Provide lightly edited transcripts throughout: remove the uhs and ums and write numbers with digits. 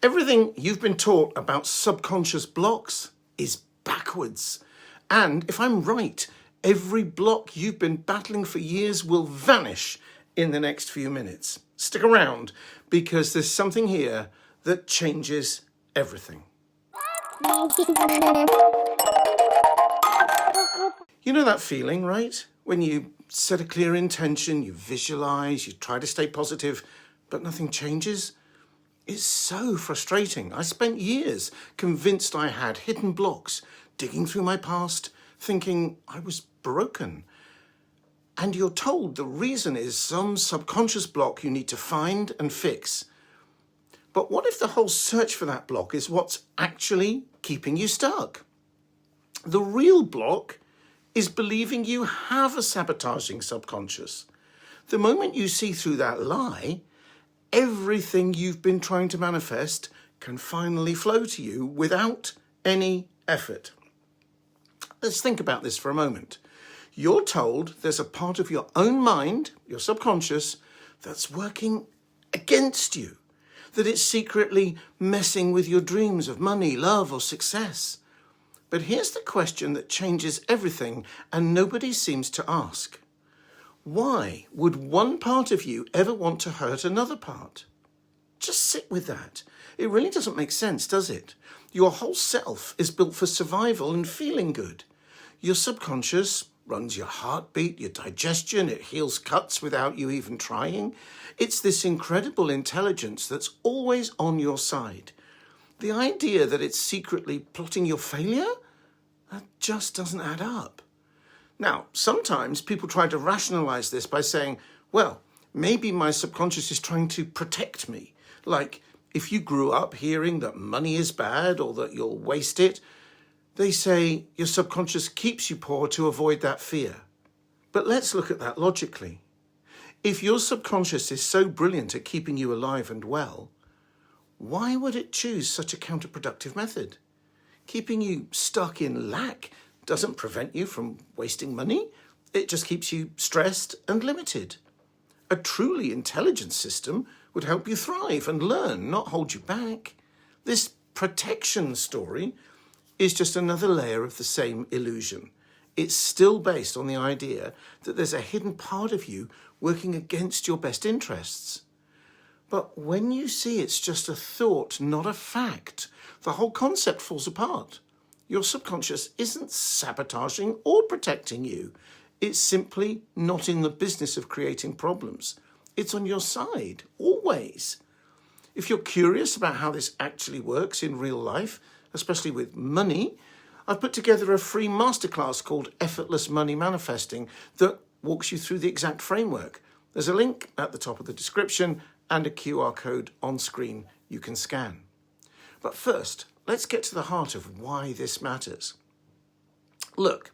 Everything you've been taught about subconscious blocks is backwards. And if I'm right, every block you've been battling for years will vanish in the next few minutes. Stick around, because there's something here that changes everything. You know that feeling, right? When you set a clear intention, you visualize, you try to stay positive, but nothing changes? It's so frustrating. I spent years convinced I had hidden blocks, digging through my past, thinking I was broken. And you're told the reason is some subconscious block you need to find and fix. But what if the whole search for that block is what's actually keeping you stuck? The real block is believing you have a sabotaging subconscious. The moment you see through that lie, everything you've been trying to manifest can finally flow to you without any effort. Let's think about this for a moment. You're told there's a part of your own mind, your subconscious, that's working against you, that it's secretly messing with your dreams of money, love, or success. But here's the question that changes everything and nobody seems to ask. Why would one part of you ever want to hurt another part? Just sit with that. It really doesn't make sense, does it? Your whole self is built for survival and feeling good. Your subconscious runs your heartbeat, your digestion, it heals cuts without you even trying. It's this incredible intelligence that's always on your side. The idea that it's secretly plotting your failure? That just doesn't add up. Now, sometimes people try to rationalize this by saying, well, maybe my subconscious is trying to protect me. Like, if you grew up hearing that money is bad or that you'll waste it, they say your subconscious keeps you poor to avoid that fear. But let's look at that logically. If your subconscious is so brilliant at keeping you alive and well, why would it choose such a counterproductive method? Keeping you stuck in lack doesn't prevent you from wasting money. It just keeps you stressed and limited. A truly intelligent system would help you thrive and learn, not hold you back. This protection story is just another layer of the same illusion. It's still based on the idea that there's a hidden part of you working against your best interests. But when you see it's just a thought, not a fact, the whole concept falls apart. Your subconscious isn't sabotaging or protecting you. It's simply not in the business of creating problems. It's on your side, always. If you're curious about how this actually works in real life, especially with money, I've put together a free masterclass called Effortless Money Manifesting that walks you through the exact framework. There's a link at the top of the description and a QR code on screen you can scan. But first, let's get to the heart of why this matters. Look,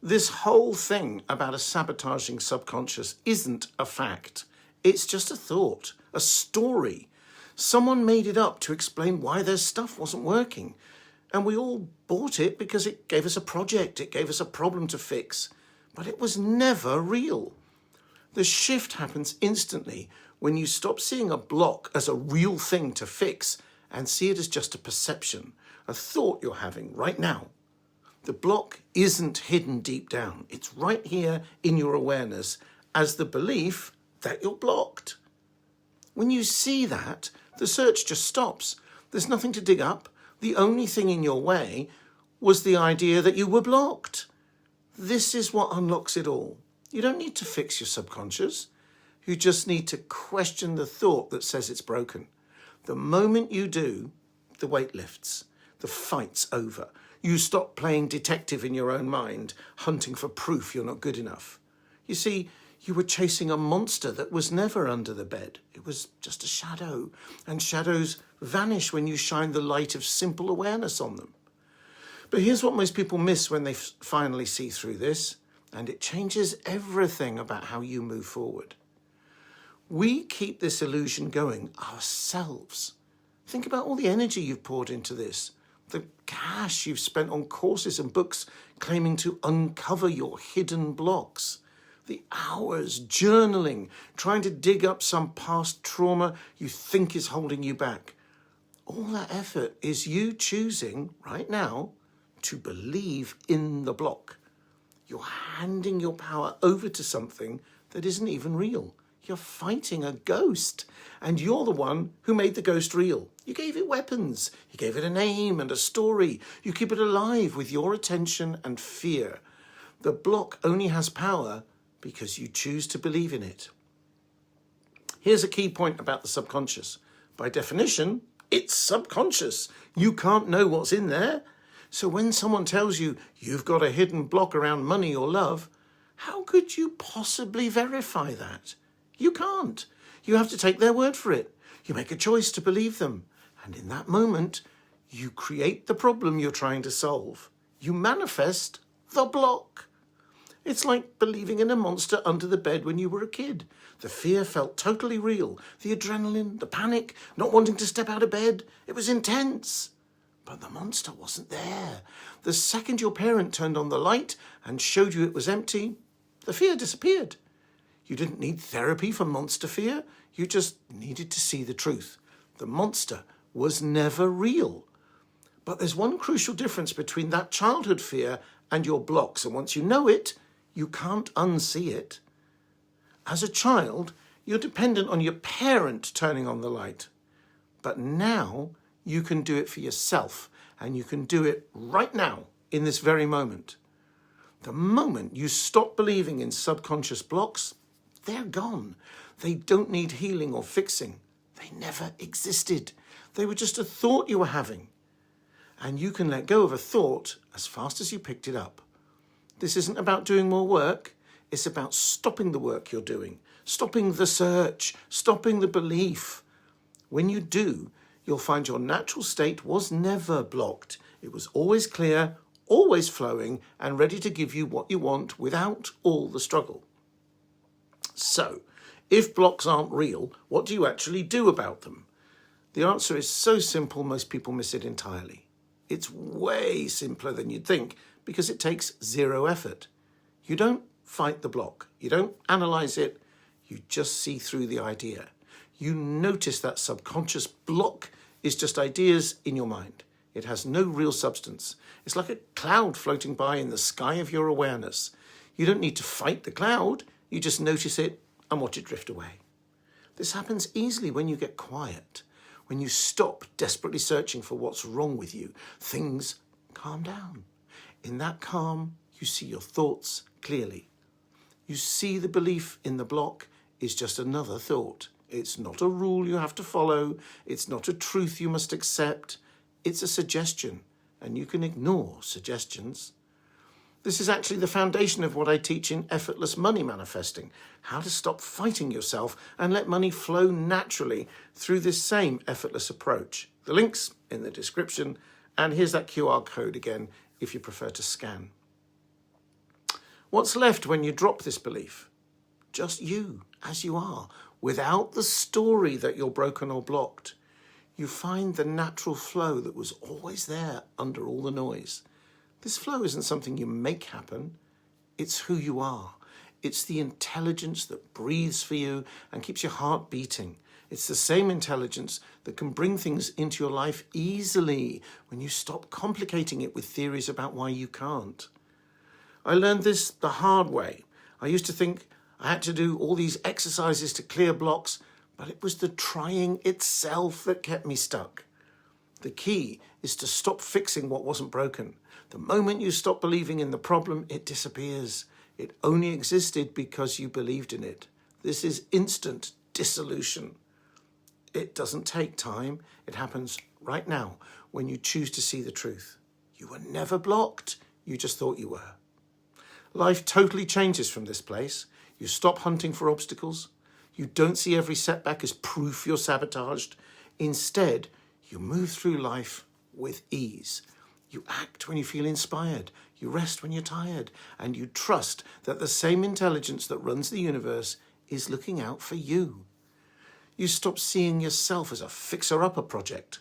this whole thing about a sabotaging subconscious isn't a fact. It's just a thought, a story. Someone made it up to explain why their stuff wasn't working. And we all bought it because it gave us a project, it gave us a problem to fix. But it was never real. The shift happens instantly when you stop seeing a block as a real thing to fix and see it as just a perception, a thought you're having right now. The block isn't hidden deep down. It's right here in your awareness as the belief that you're blocked. When you see that, the search just stops. There's nothing to dig up. The only thing in your way was the idea that you were blocked. This is what unlocks it all. You don't need to fix your subconscious. You just need to question the thought that says it's broken. The moment you do, the weight lifts. The fight's over. You stop playing detective in your own mind, hunting for proof you're not good enough. You see, you were chasing a monster that was never under the bed. It was just a shadow, and shadows vanish when you shine the light of simple awareness on them. But here's what most people miss when they finally see through this, and it changes everything about how you move forward. We keep this illusion going ourselves. Think about all the energy you've poured into this, the cash you've spent on courses and books claiming to uncover your hidden blocks, the hours journaling, trying to dig up some past trauma you think is holding you back. All that effort is you choosing right now to believe in the block. You're handing your power over to something that isn't even real. You're fighting a ghost, and you're the one who made the ghost real. You gave it weapons, you gave it a name and a story. You keep it alive with your attention and fear. The block only has power because you choose to believe in it. Here's a key point about the subconscious. By definition, it's subconscious. You can't know what's in there. So when someone tells you you've got a hidden block around money or love, how could you possibly verify that? You can't. You have to take their word for it. You make a choice to believe them. And in that moment, you create the problem you're trying to solve. You manifest the block. It's like believing in a monster under the bed when you were a kid. The fear felt totally real. The adrenaline, the panic, not wanting to step out of bed. It was intense. But the monster wasn't there. The second your parent turned on the light and showed you it was empty, the fear disappeared. You didn't need therapy for monster fear. You just needed to see the truth. The monster was never real. But there's one crucial difference between that childhood fear and your blocks. And once you know it, you can't unsee it. As a child, you're dependent on your parent turning on the light. But now you can do it for yourself, and you can do it right now in this very moment. The moment you stop believing in subconscious blocks, they're gone. They don't need healing or fixing. They never existed. They were just a thought you were having. And you can let go of a thought as fast as you picked it up. This isn't about doing more work. It's about stopping the work you're doing, stopping the search, stopping the belief. When you do, you'll find your natural state was never blocked. It was always clear, always flowing, and ready to give you what you want without all the struggle. So, if blocks aren't real, what do you actually do about them? The answer is so simple, most people miss it entirely. It's way simpler than you'd think because it takes zero effort. You don't fight the block. You don't analyze it. You just see through the idea. You notice that subconscious block is just ideas in your mind. It has no real substance. It's like a cloud floating by in the sky of your awareness. You don't need to fight the cloud. You just notice it and watch it drift away. This happens easily when you get quiet, when you stop desperately searching for what's wrong with you. Things calm down. In that calm, you see your thoughts clearly. You see the belief in the block is just another thought. It's not a rule you have to follow. It's not a truth you must accept. It's a suggestion, and you can ignore suggestions. This is actually the foundation of what I teach in Effortless Money Manifesting, how to stop fighting yourself and let money flow naturally through this same effortless approach. The link's in the description, and here's that QR code again if you prefer to scan. What's left when you drop this belief? Just you, as you are, without the story that you're broken or blocked. You find the natural flow that was always there under all the noise. This flow isn't something you make happen. It's who you are. It's the intelligence that breathes for you and keeps your heart beating. It's the same intelligence that can bring things into your life easily when you stop complicating it with theories about why you can't. I learned this the hard way. I used to think I had to do all these exercises to clear blocks, but it was the trying itself that kept me stuck. The key is to stop fixing what wasn't broken. The moment you stop believing in the problem, it disappears. It only existed because you believed in it. This is instant dissolution. It doesn't take time. It happens right now when you choose to see the truth. You were never blocked. You just thought you were. Life totally changes from this place. You stop hunting for obstacles. You don't see every setback as proof you're sabotaged. Instead, you move through life with ease. You act when you feel inspired. You rest when you're tired. And you trust that the same intelligence that runs the universe is looking out for you. You stop seeing yourself as a fixer-upper project.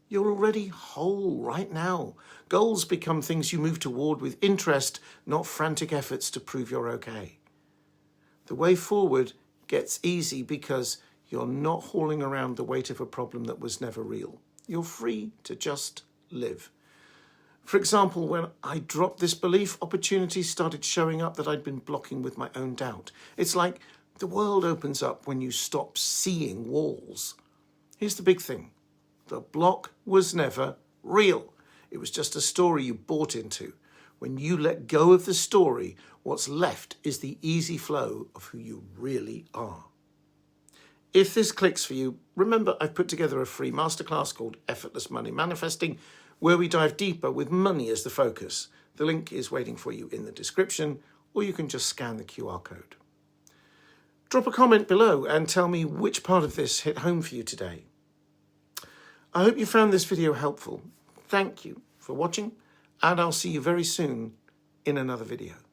You're already whole right now. Goals become things you move toward with interest, not frantic efforts to prove you're okay. The way forward gets easy because you're not hauling around the weight of a problem that was never real. You're free to just live. For example, when I dropped this belief, opportunities started showing up that I'd been blocking with my own doubt. It's like the world opens up when you stop seeing walls. Here's the big thing. The block was never real. It was just a story you bought into. When you let go of the story, what's left is the easy flow of who you really are. If this clicks for you, remember I've put together a free masterclass called Effortless Money Manifesting, where we dive deeper with money as the focus. The link is waiting for you in the description, or you can just scan the QR code. Drop a comment below and tell me which part of this hit home for you today. I hope you found this video helpful. Thank you for watching, and I'll see you very soon in another video.